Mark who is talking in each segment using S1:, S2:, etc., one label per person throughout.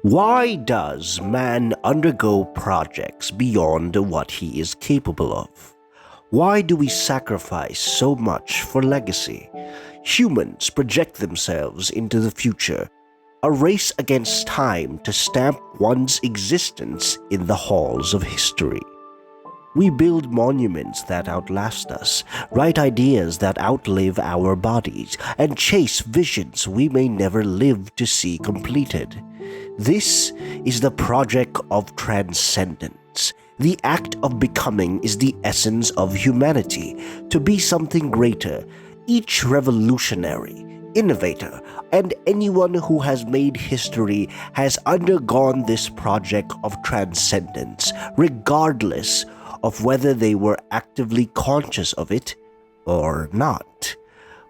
S1: Why does man undergo projects beyond what he is capable of? Why do we sacrifice so much for legacy? Humans project themselves into the future, a race against time to stamp one's existence in the halls of history. We build monuments that outlast us, write ideas that outlive our bodies, and chase visions we may never live to see completed. This is the project of transcendence. The act of becoming is the essence of humanity, to be something greater. Each revolutionary, innovator, and anyone who has made history has undergone this project of transcendence, regardless of whether they were actively conscious of it or not.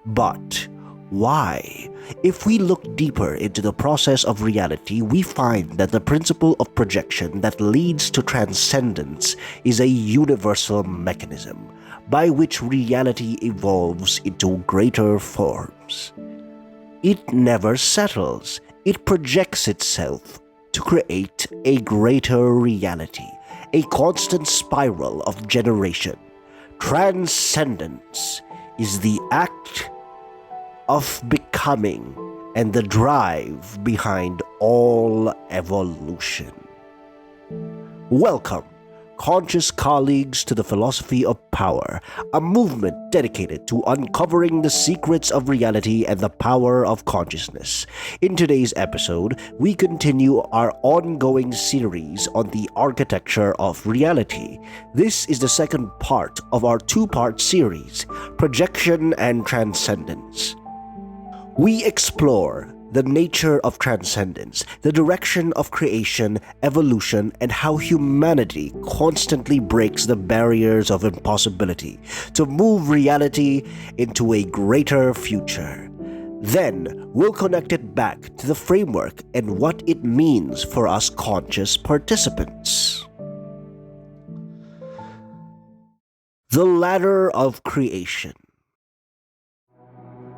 S1: But why? If we look deeper into the process of reality, we find that the principle of projection that leads to transcendence is a universal mechanism by which reality evolves into greater forms. It never settles. It projects itself to create a greater reality, a constant spiral of generation. Transcendence is the act of becoming and the drive behind all evolution. Welcome, conscious colleagues, to the Philosophy of Power, a movement dedicated to uncovering the secrets of reality and the power of consciousness. In today's episode, we continue our ongoing series on the architecture of reality. This is the second part of our two-part series, Projection and Transcendence. We explore the nature of transcendence, the direction of creation, evolution, and how humanity constantly breaks the barriers of impossibility to move reality into a greater future. Then, we'll connect it back to the framework and what it means for us conscious participants. The ladder of creation.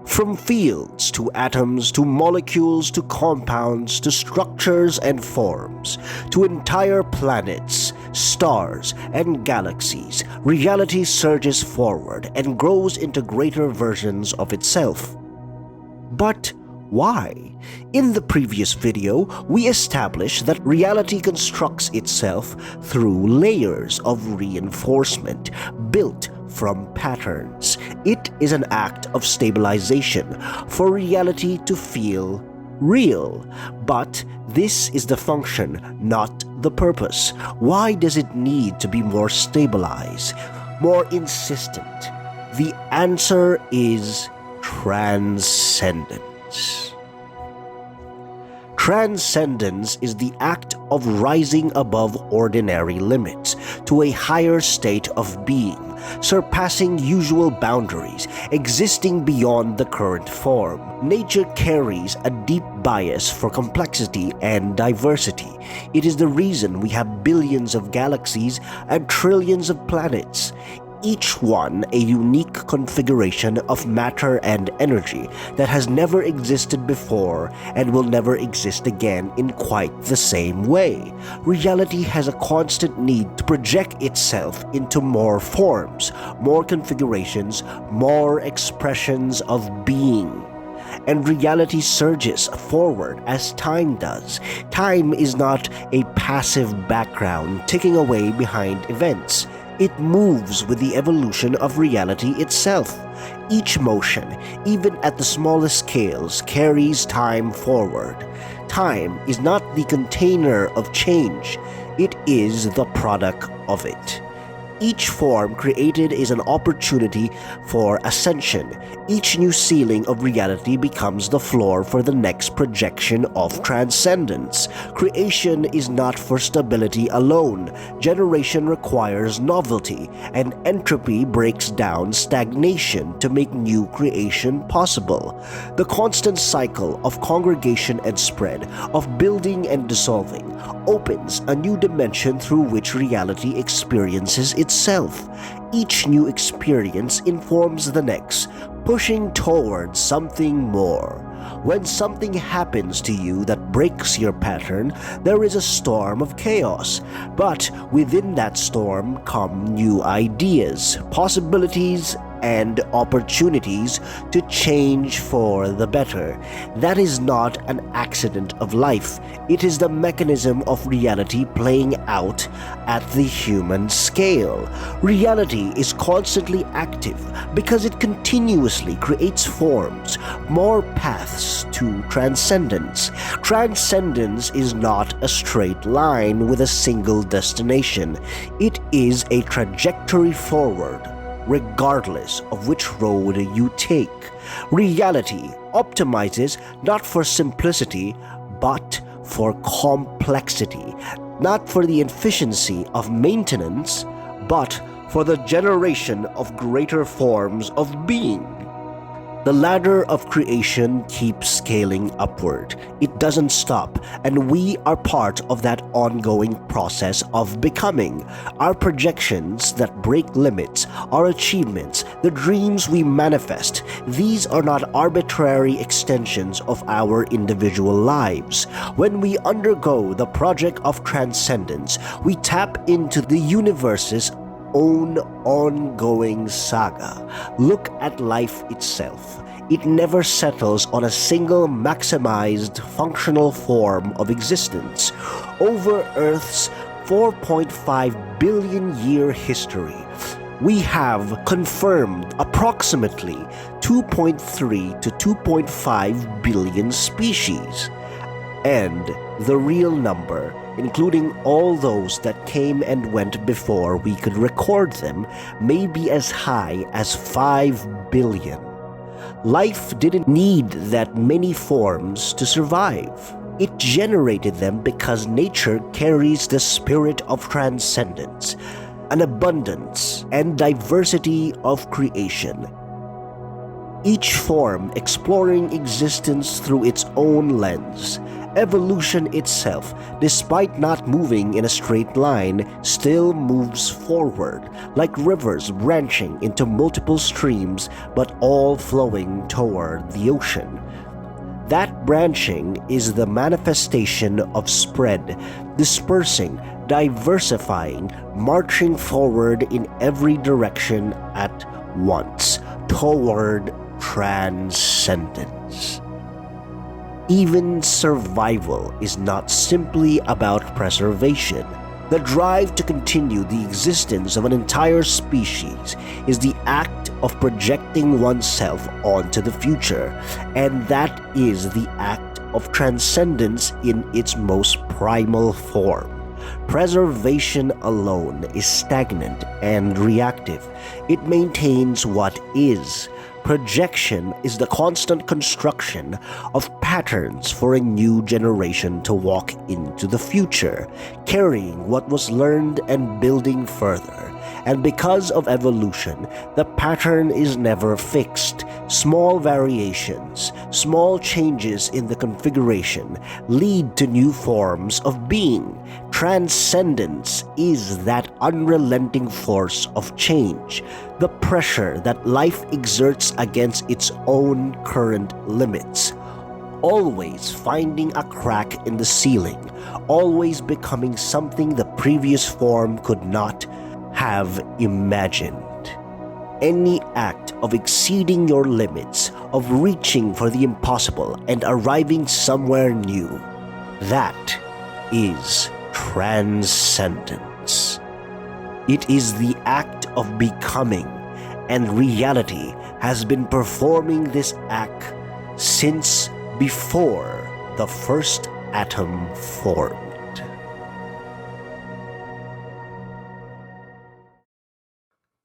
S1: From fields to atoms to molecules to compounds to structures and forms to entire planets, stars, and galaxies, reality surges forward and grows into greater versions of itself. But why? In the previous video, we established that reality constructs itself through layers of reinforcement built from patterns. It is an act of stabilization for reality to feel real. But this is the function, not the purpose. Why does it need to be more stabilized, more insistent? The answer is transcendence. Transcendence is the act of rising above ordinary limits to a higher state of being, surpassing usual boundaries, existing beyond the current form. Nature carries a deep bias for complexity and diversity. It is the reason we have billions of galaxies and trillions of planets, each one a unique configuration of matter and energy that has never existed before and will never exist again in quite the same way. Reality has a constant need to project itself into more forms, more configurations, more expressions of being. And reality surges forward as time does. Time is not a passive background ticking away behind events. It moves with the evolution of reality itself. Each motion, even at the smallest scales, carries time forward. Time is not the container of change, it is the product of it. Each form created is an opportunity for ascension. Each new ceiling of reality becomes the floor for the next projection of transcendence. Creation is not for stability alone. Generation requires novelty, and entropy breaks down stagnation to make new creation possible. The constant cycle of congregation and spread, of building and dissolving, opens a new dimension through which reality experiences itself. Each new experience informs the next, pushing towards something more. When something happens to you that breaks your pattern, there is a storm of chaos. But within that storm come new ideas, possibilities, and opportunities to change for the better. That is not an accident of life. It is the mechanism of reality playing out at the human scale. Reality is constantly active because it continuously creates forms, more paths to transcendence. Transcendence is not a straight line with a single destination. It is a trajectory forward, regardless of which road you take. Reality optimizes not for simplicity, but for complexity, not for the efficiency of maintenance, but for the generation of greater forms of being. The ladder of creation keeps scaling upward. It doesn't stop, and we are part of that ongoing process of becoming. Our projections that break limits, our achievements, the dreams we manifest, these are not arbitrary extensions of our individual lives. When we undergo the project of transcendence, we tap into the universe's own ongoing saga. Look at life itself. It never settles on a single maximized functional form of existence. Over Earth's 4.5 billion year history, we have confirmed approximately 2.3 to 2.5 billion species. And the real number, including all those that came and went before we could record them, may be as high as 5 billion. Life didn't need that many forms to survive. It generated them because nature carries the spirit of transcendence, an abundance and diversity of creation. Each form exploring existence through its own lens. Evolution itself, despite not moving in a straight line, still moves forward, like rivers branching into multiple streams but all flowing toward the ocean. That branching is the manifestation of spread, dispersing, diversifying, marching forward in every direction at once, toward transcendence. Even survival is not simply about preservation. The drive to continue the existence of an entire species is the act of projecting oneself onto the future, and that is the act of transcendence in its most primal form. Preservation alone is stagnant and reactive. It maintains what is. Projection is the constant construction of patterns for a new generation to walk into the future, carrying what was learned and building further. And because of evolution, the pattern is never fixed. Small variations, small changes in the configuration lead to new forms of being. Transcendence is that unrelenting force of change, the pressure that life exerts against its own current limits. Always finding a crack in the ceiling, always becoming something the previous form could not have imagined. Any act of exceeding your limits, of reaching for the impossible and arriving somewhere new, that is transcendence. It is the act of becoming, and reality has been performing this act since before the first atom formed.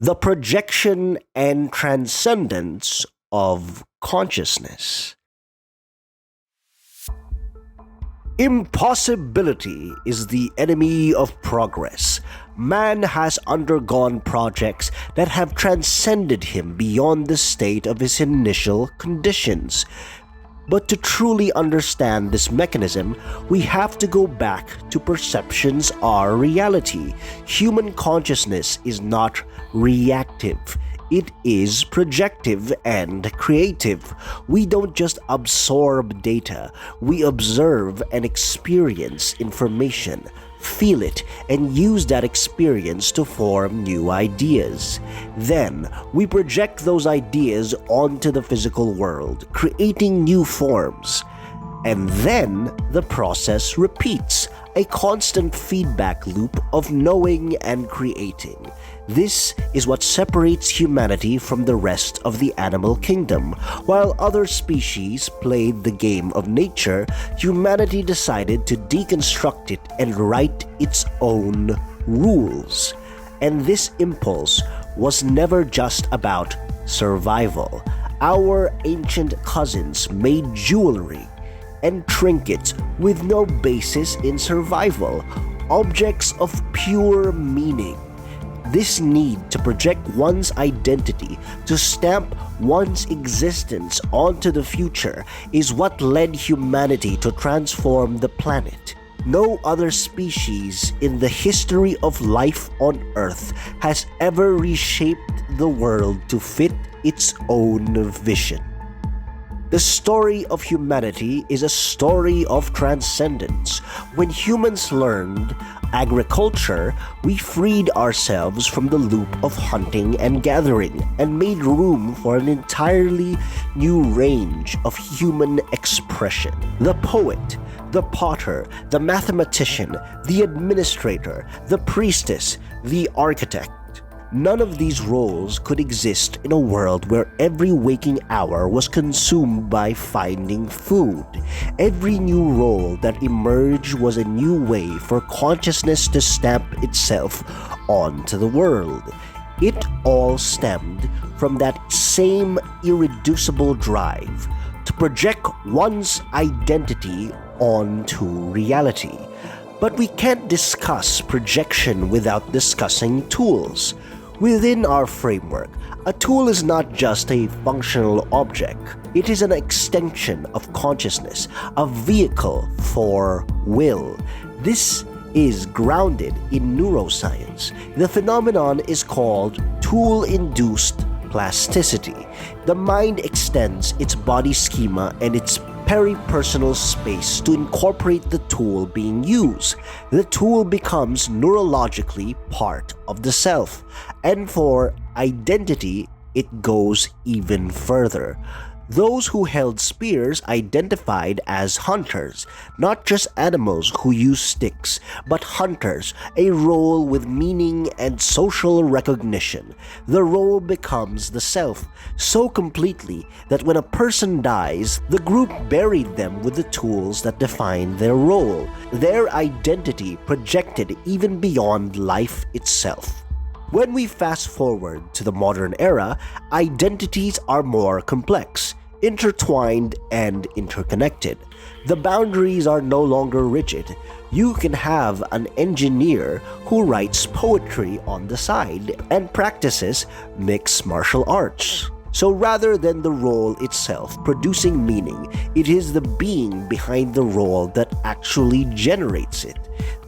S1: The projection and transcendence of consciousness. Impossibility is the enemy of progress. Man has undergone projects that have transcended him beyond the state of his initial conditions. But to truly understand this mechanism, we have to go back to perceptions are reality. Human consciousness is not reactive. It is projective and creative. We don't just absorb data, we observe and experience information, feel it, and use that experience to form new ideas. Then, we project those ideas onto the physical world, creating new forms. And then, the process repeats, a constant feedback loop of knowing and creating. This is what separates humanity from the rest of the animal kingdom. While other species played the game of nature, humanity decided to deconstruct it and write its own rules. And this impulse was never just about survival. Our ancient cousins made jewelry and trinkets with no basis in survival, objects of pure meaning. This need to project one's identity, to stamp one's existence onto the future, is what led humanity to transform the planet. No other species in the history of life on Earth has ever reshaped the world to fit its own vision. The story of humanity is a story of transcendence. When humans learned agriculture, we freed ourselves from the loop of hunting and gathering and made room for an entirely new range of human expression. The poet, the potter, the mathematician, the administrator, the priestess, the architect. None of these roles could exist in a world where every waking hour was consumed by finding food. Every new role that emerged was a new way for consciousness to stamp itself onto the world. It all stemmed from that same irreducible drive to project one's identity onto reality. But we can't discuss projection without discussing tools. Within our framework, a tool is not just a functional object. It is an extension of consciousness, a vehicle for will. This is grounded in neuroscience. The phenomenon is called tool-induced plasticity. The mind extends its body schema and its peripersonal space to incorporate the tool being used. The tool becomes neurologically part of the self. And for identity, it goes even further. Those who held spears identified as hunters, not just animals who use sticks, but hunters, a role with meaning and social recognition. The role becomes the self, so completely that when a person dies, the group buried them with the tools that define their role, their identity projected even beyond life itself. When we fast forward to the modern era, identities are more complex, intertwined, and interconnected. The boundaries are no longer rigid. You can have an engineer who writes poetry on the side and practices mixed martial arts. So rather than the role itself producing meaning, it is the being behind the role that actually generates it.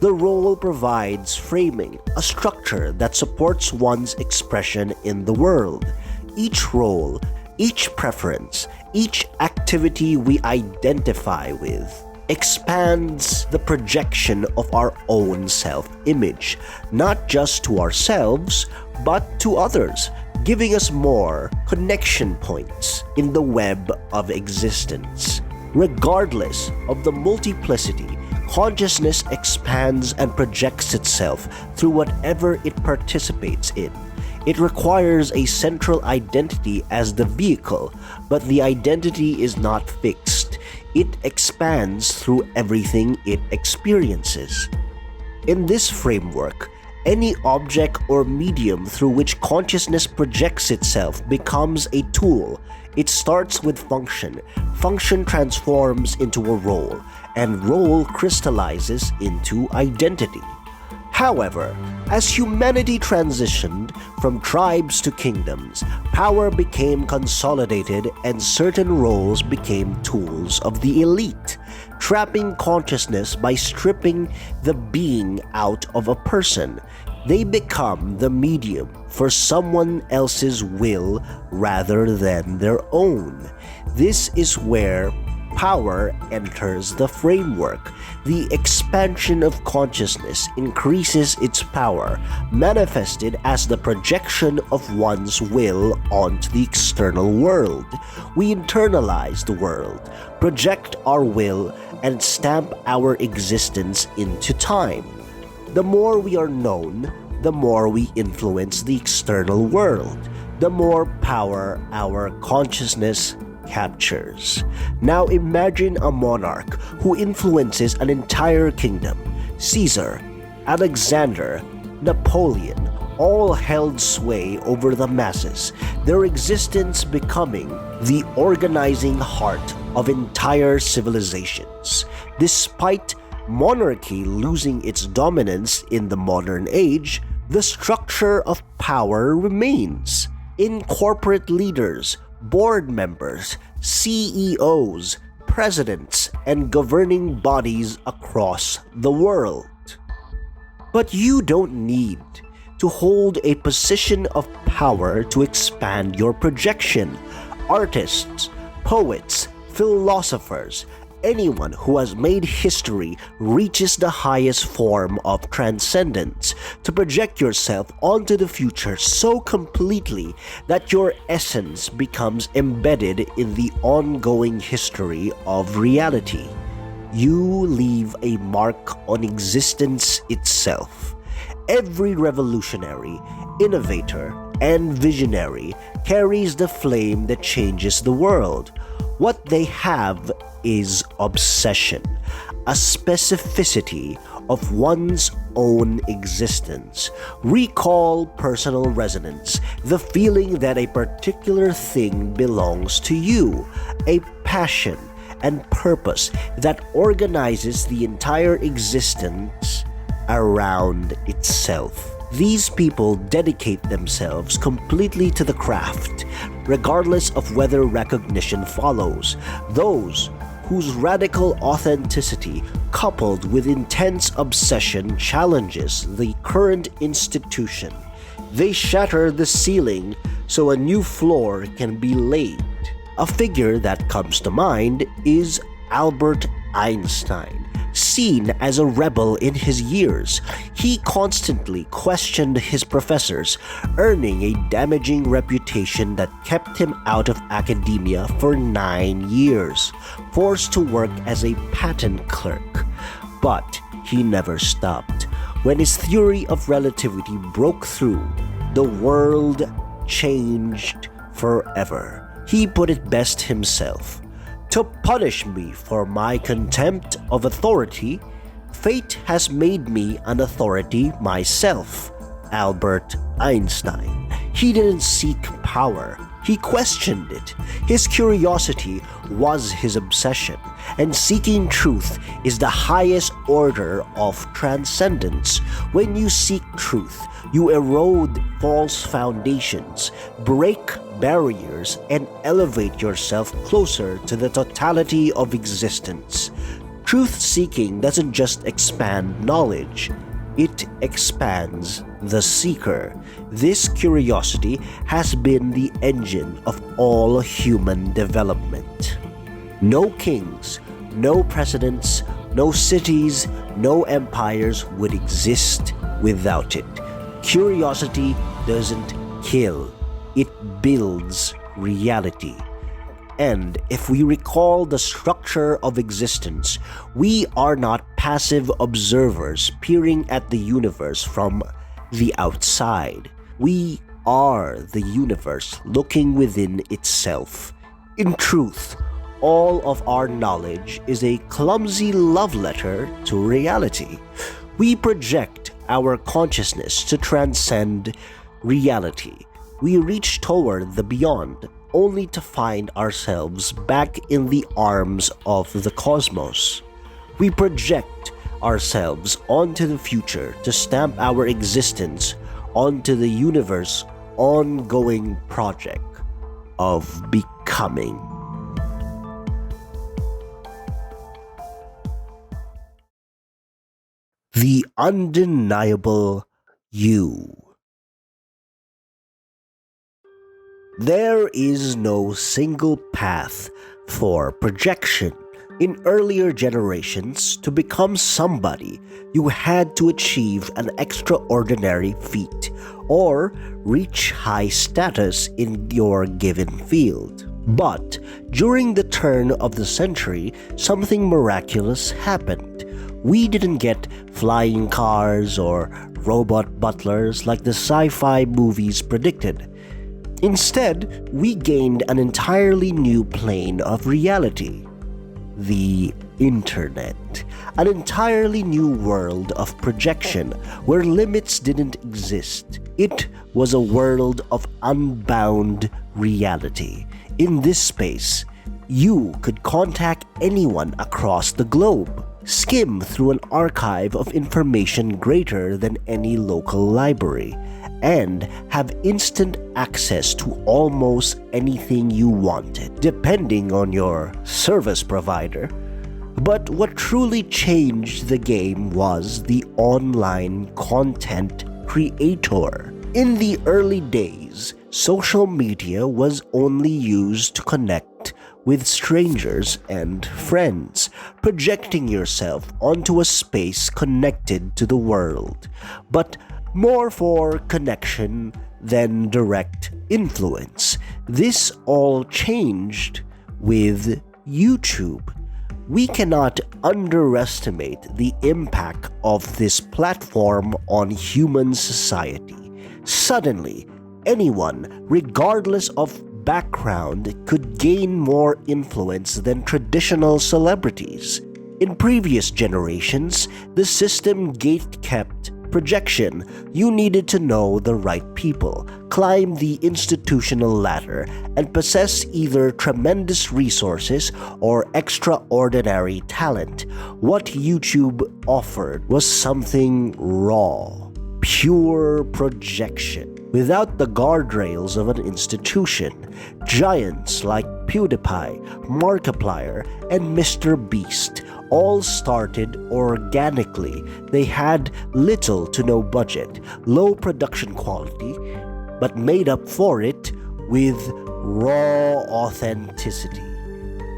S1: The role provides framing, a structure that supports one's expression in the world. Each role, each preference, each activity we identify with expands the projection of our own self-image, not just to ourselves, but to others, giving us more connection points in the web of existence. Regardless of the multiplicity, consciousness expands and projects itself through whatever it participates in. It requires a central identity as the vehicle, but the identity is not fixed. It expands through everything it experiences. In this framework, any object or medium through which consciousness projects itself becomes a tool. It starts with function. Function transforms into a role, and role crystallizes into identity. However, as humanity transitioned from tribes to kingdoms, power became consolidated and certain roles became tools of the elite, trapping consciousness by stripping the being out of a person. They become the medium for someone else's will rather than their own. This is where power enters the framework. The expansion of consciousness increases its power, manifested as the projection of one's will onto the external world. We internalize the world, project our will, and stamp our existence into time. The more we are known, the more we influence the external world, the more power our consciousness captures. Now imagine a monarch who influences an entire kingdom. Caesar, Alexander, Napoleon all held sway over the masses, their existence becoming the organizing heart of entire civilizations. Despite monarchy losing its dominance in the modern age, the structure of power remains. In corporate leaders, board members, CEOs, presidents, and governing bodies across the world. But you don't need to hold a position of power to expand your projection. Artists, poets, philosophers, anyone who has made history reaches the highest form of transcendence, to project yourself onto the future so completely that your essence becomes embedded in the ongoing history of reality. You leave a mark on existence itself. Every revolutionary, innovator, and visionary carries the flame that changes the world. What they have is obsession, a specificity of one's own existence. Recall personal resonance, the feeling that a particular thing belongs to you, a passion and purpose that organizes the entire existence around itself. These people dedicate themselves completely to the craft, regardless of whether recognition follows. Those whose radical authenticity, coupled with intense obsession, challenges the current institution. They shatter the ceiling so a new floor can be laid. A figure that comes to mind is Albert Einstein. Seen as a rebel in his years, he constantly questioned his professors, earning a damaging reputation that kept him out of academia for 9 years, forced to work as a patent clerk. But he never stopped. When his theory of relativity broke through, the world changed forever. He put it best himself. To punish me for my contempt of authority, fate has made me an authority myself. Albert Einstein. He didn't seek power, he questioned it. His curiosity was his obsession, and seeking truth is the highest order of transcendence. When you seek truth, you erode false foundations, break barriers, and elevate yourself closer to the totality of existence. Truth-seeking doesn't just expand knowledge, it expands the seeker. This curiosity has been the engine of all human development. No kings, no presidents, no cities, no empires would exist without it. Curiosity doesn't kill, it builds reality. And if we recall the structure of existence, we are not passive observers peering at the universe from the outside. We are the universe looking within itself. In truth, all of our knowledge is a clumsy love letter to reality. We project our consciousness to transcend reality. We reach toward the beyond, only to find ourselves back in the arms of the cosmos. We project ourselves onto the future to stamp our existence onto the universe's ongoing project of becoming. The undeniable you. There is no single path for projection. In earlier generations, to become somebody, you had to achieve an extraordinary feat or reach high status in your given field. But during the turn of the century, something miraculous happened. We didn't get flying cars or robot butlers like the sci-fi movies predicted. Instead, we gained an entirely new plane of reality: the internet. An entirely new world of projection where limits didn't exist. It was a world of unbound reality. In this space, you could contact anyone across the globe, skim through an archive of information greater than any local library, and have instant access to almost anything you wanted, depending on your service provider. But what truly changed the game was the online content creator. In the early days, social media was only used to connect with strangers and friends, projecting yourself onto a space connected to the world, but more for connection than direct influence. This all changed with YouTube. We cannot underestimate the impact of this platform on human society. Suddenly, anyone, regardless of background, could gain more influence than traditional celebrities. In previous generations, the system gate-kept projection. You needed to know the right people, climb the institutional ladder, and possess either tremendous resources or extraordinary talent. What YouTube offered was something raw, pure projection. Without the guardrails of an institution, giants like PewDiePie, Markiplier, and Mr. Beast all started organically. They had little to no budget, low production quality, but made up for it with raw authenticity.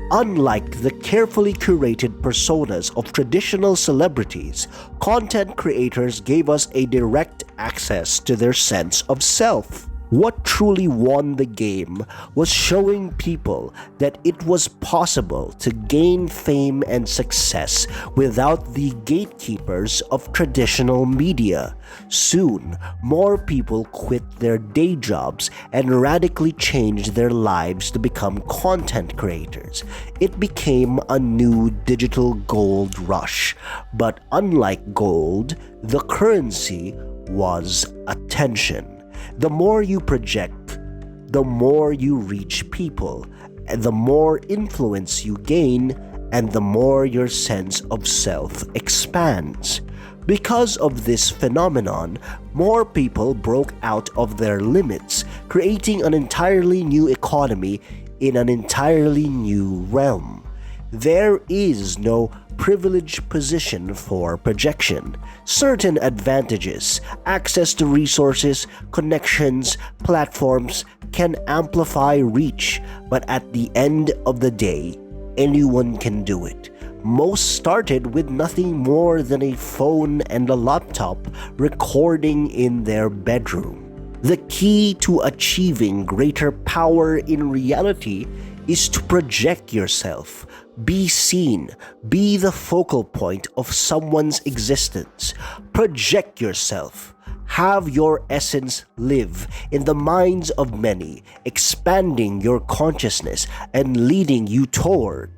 S1: Unlike the carefully curated personas of traditional celebrities, content creators gave us a direct access to their sense of self. What truly won the game was showing people that it was possible to gain fame and success without the gatekeepers of traditional media. Soon, more people quit their day jobs and radically changed their lives to become content creators. It became a new digital gold rush. But unlike gold, the currency was attention. The more you project, the more you reach people, and the more influence you gain, and the more your sense of self expands. Because of this phenomenon, more people broke out of their limits, creating an entirely new economy in an entirely new realm. There is no privileged position for projection. Certain advantages, access to resources, connections, platforms can amplify reach, but at the end of the day, anyone can do it. Most started with nothing more than a phone and a laptop, recording in their bedroom. The key to achieving greater power in reality is to project yourself. Be seen. Be the focal point of someone's existence. Project yourself. Have your essence live in the minds of many, expanding your consciousness and leading you toward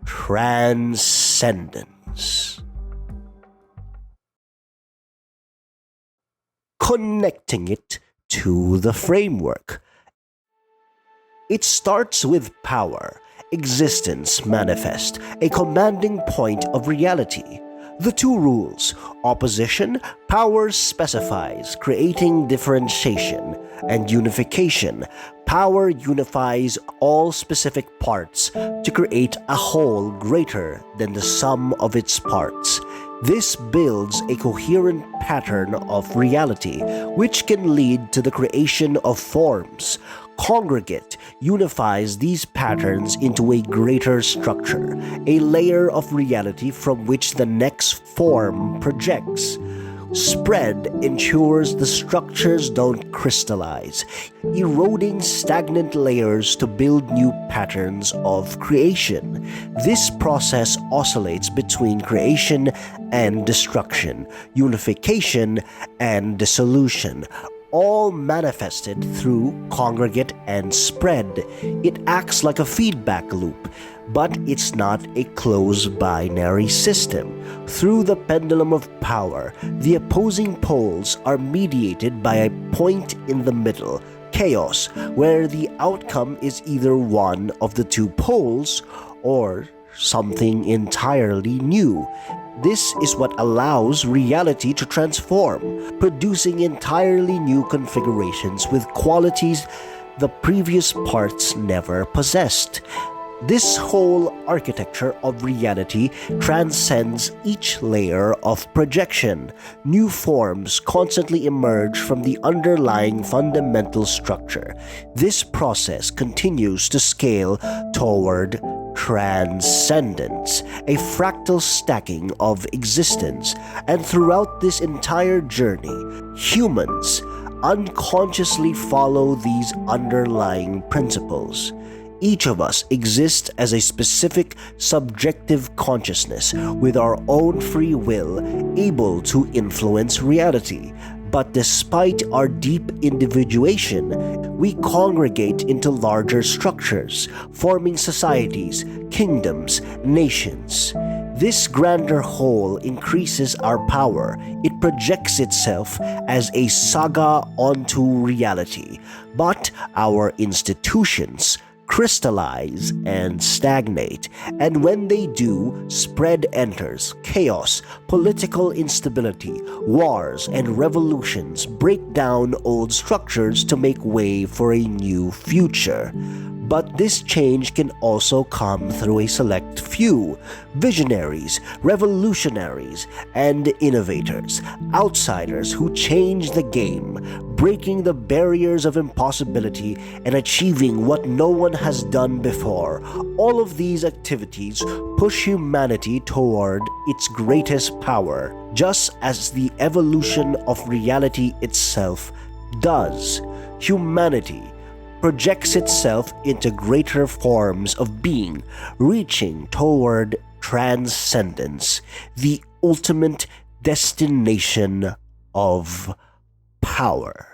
S1: transcendence. Connecting it to the framework. It starts with power. Existence manifest, a commanding point of reality. The two rules: opposition, power specifies, creating differentiation, and unification, power unifies all specific parts to create a whole greater than the sum of its parts. This builds a coherent pattern of reality, which can lead to the creation of forms. Congregate unifies these patterns into a greater structure, a layer of reality from which the next form projects. Spread ensures the structures don't crystallize, eroding stagnant layers to build new patterns of creation. This process oscillates between creation and destruction, unification and dissolution, all manifested through congregate and spread. It acts like a feedback loop, but it's not a closed binary system. Through the pendulum of power, the opposing poles are mediated by a point in the middle, chaos, where the outcome is either one of the two poles or something entirely new. This is what allows reality to transform, producing entirely new configurations with qualities the previous parts never possessed. This whole architecture of reality transcends each layer of projection. New forms constantly emerge from the underlying fundamental structure. This process continues to scale toward transcendence, a fractal stacking of existence, and throughout this entire journey, humans unconsciously follow these underlying principles. Each of us exists as a specific subjective consciousness with our own free will, able to influence reality. But despite our deep individuation, we congregate into larger structures, forming societies, kingdoms, nations. This grander whole increases our power. It projects itself as a saga onto reality. But our institutions crystallize and stagnate, and when they do, spread enters. Chaos, political instability, wars, and revolutions break down old structures to make way for a new future. But this change can also come through a select few: visionaries, revolutionaries, and innovators, outsiders who change the game, breaking the barriers of impossibility and achieving what no one has done before. All of these activities push humanity toward its greatest power, just as the evolution of reality itself does. Humanity projects itself into greater forms of being, reaching toward transcendence, the ultimate destination of power.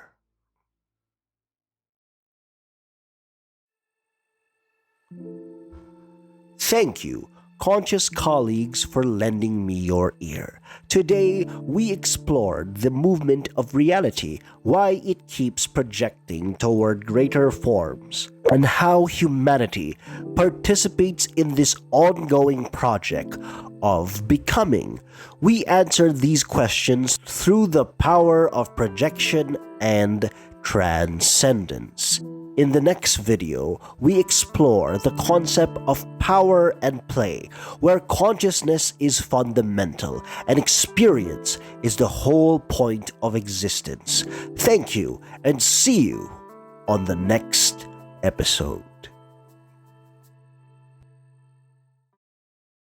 S1: Thank you, conscious colleagues, for lending me your ear. Today, we explored the movement of reality, why it keeps projecting toward greater forms, and how humanity participates in this ongoing project of becoming. We answered these questions through the power of projection and transcendence. In the next video, we explore the concept of power and play, where consciousness is fundamental and experience is the whole point of existence. Thank you, and see you on the next episode.